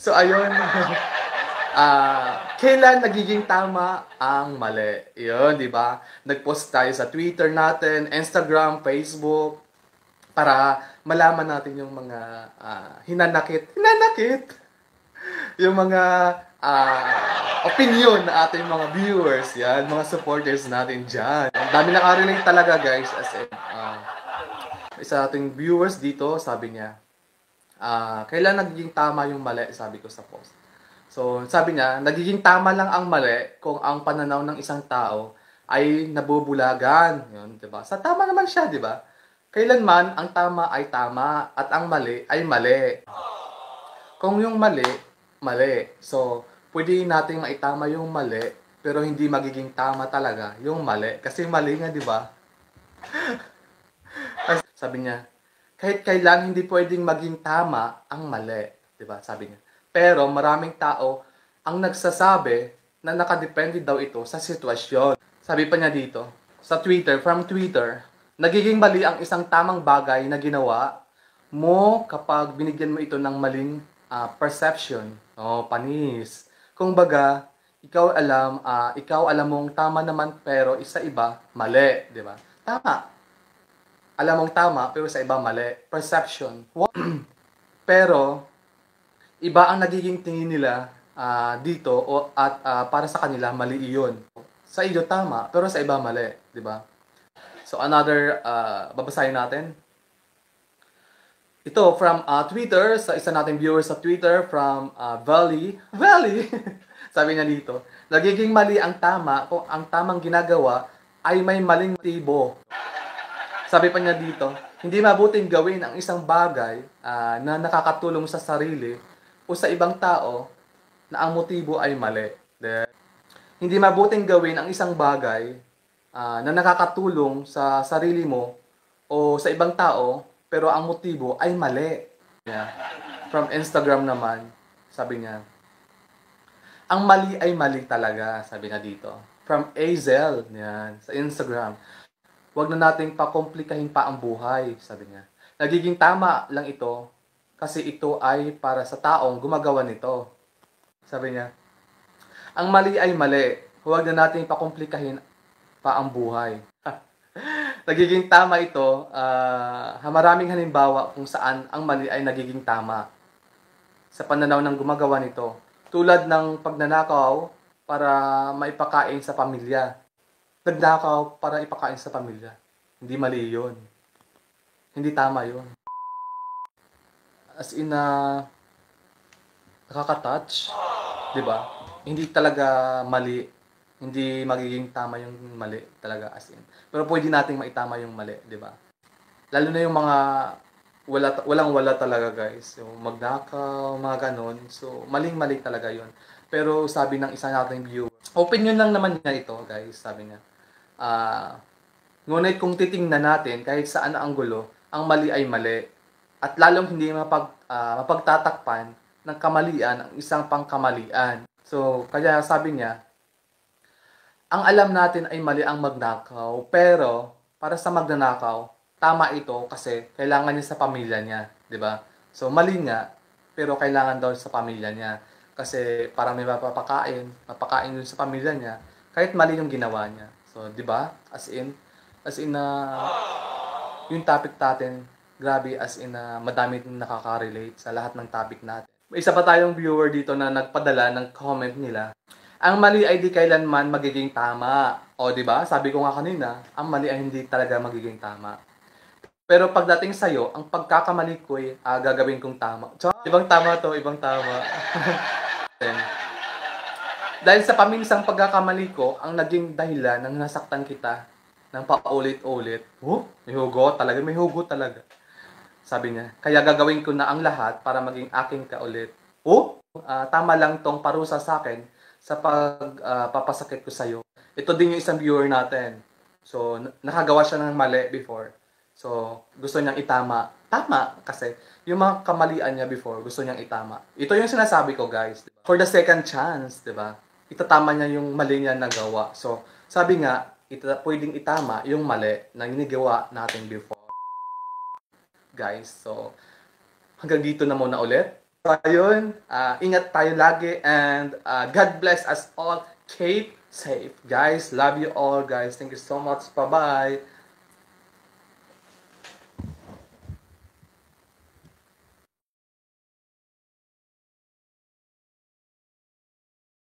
So, ayun. Kailan nagiging tama ang mali? Yun, di ba? Nag-post tayo sa Twitter natin, Instagram, Facebook, para malaman natin yung mga hinanakit, yung mga opinion na ating mga viewers, yan, mga supporters natin dyan. Ang dami nakarelate talaga, guys, as in, isa ating viewers dito, sabi niya, kailan nagiging tama yung mali, sabi ko sa post. So, sabi niya, nagiging tama lang ang mali kung ang pananaw ng isang tao ay nabubulagan. Yun, 'di ba? Sa tama naman siya, 'di ba? Kailanman ang tama ay tama at ang mali ay mali. Kung yung mali, mali. So, pwede nating maitama yung mali, pero hindi magiging tama talaga yung mali. Kasi mali nga, 'di ba? Sabi niya, kahit kailan hindi pwedeng maging tama ang mali, 'di ba? Sabi niya. Pero maraming tao ang nagsasabi na nakadepende daw ito sa sitwasyon. Sabi pa niya dito, sa Twitter, from Twitter, nagiging mali ang isang tamang bagay na ginawa mo kapag binigyan mo ito ng maling perception. Oh, panis. Kung baga, ikaw alam mong tama naman pero isa iba mali, 'di ba? Tama. Alam mong tama pero sa iba mali. Perception. Pero iba ang nagiging tingin nila dito at para sa kanila mali iyon. Sa iyo tama, pero sa iba mali, 'di ba? So another babasahin natin. Ito from Twitter, sa isa nating viewer sa Twitter from Valley. Sabi niya dito, nagiging mali ang tama kung ang tamang ginagawa ay may maling motibo. Sabi pa niya dito, hindi mabuting gawin ang isang bagay na nakakatulong sa sarili o sa ibang tao na ang motibo ay mali. Hindi mabuting gawin ang isang bagay na nakakatulong sa sarili mo o sa ibang tao pero ang motibo ay mali. Yeah. From Instagram naman, sabi niya, ang mali ay mali talaga, sabi niya dito. From Azel, yan, sa Instagram. Huwag na nating pakomplikahin pa ang buhay, sabi niya. Nagiging tama lang ito kasi ito ay para sa taong gumagawa nito. Sabi niya, ang mali ay mali. Huwag na nating pakomplikahin pa ang buhay. Nagiging tama ito, maraming halimbawa kung saan ang mali ay nagiging tama sa pananaw ng gumagawa nito. Tulad ng pagnanakaw para maipakain sa pamilya. Nagnakaw para ipakain sa pamilya. Hindi mali yun. Hindi tama yun. As in, nakaka-touch. Diba? Hindi talaga mali. Hindi magiging tama yung mali talaga as in. Pero pwede nating maitama yung mali, diba? Lalo na yung mga walang-wala talaga, guys. Yung magnakaw, mga ganon. So, maling-mali talaga yun. Pero sabi ng isa nating viewer, opinion lang naman niya ito, guys. Sabi niya, ngunit kung titingnan natin, kahit saan ang gulo, ang mali ay mali. At lalong hindi mapagtatakpan ng kamalian ang isang pangkamalian. So, kaya sabi niya, ang alam natin ay mali ang magnakaw, pero para sa magnanakaw, tama ito kasi kailangan niya sa pamilya niya, 'di ba? So mali nga, pero kailangan daw sa pamilya niya kasi para may mapakain dun sa pamilya niya, kahit mali yung ginawa niya. So, 'di ba? As in yung topic natin, grabe as in madami din nakaka-relate sa lahat ng topic natin. May isa pa tayong viewer dito na nagpadala ng comment nila. Ang mali ay di kailanman magiging tama. O, di ba? Sabi ko nga kanina, ang mali ay hindi talaga magiging tama. Pero pagdating sa'yo, ang pagkakamali ko ay gagawin kong tama. So, ibang tama to, ibang tama. Dahil sa paminsang pagkakamali ko, ang naging dahilan ng nasaktan kita ng paulit-ulit. Oh, may hugot talaga, may hugot talaga. Sabi niya, kaya gagawin ko na ang lahat para maging akin ka ulit. Oh, tama lang tong parusa sa akin sa pagpapasakit ko sa'yo. Ito din yung isang viewer natin. So, nakagawa siya ng mali before. So, gusto niyang itama. Tama kasi yung mga kamalian niya before, gusto niyang itama. Ito yung sinasabi ko, guys. Diba? For the second chance, di ba? Itatama niya yung mali niya nagawa. So, sabi nga, pwedeng itama yung mali na ginagawa natin before. Guys, so, hanggang dito na muna ulit. So ayun, ingat tayo lagi and God bless us all. Keep safe. Guys, love you all guys. Thank you so much. Bye-bye.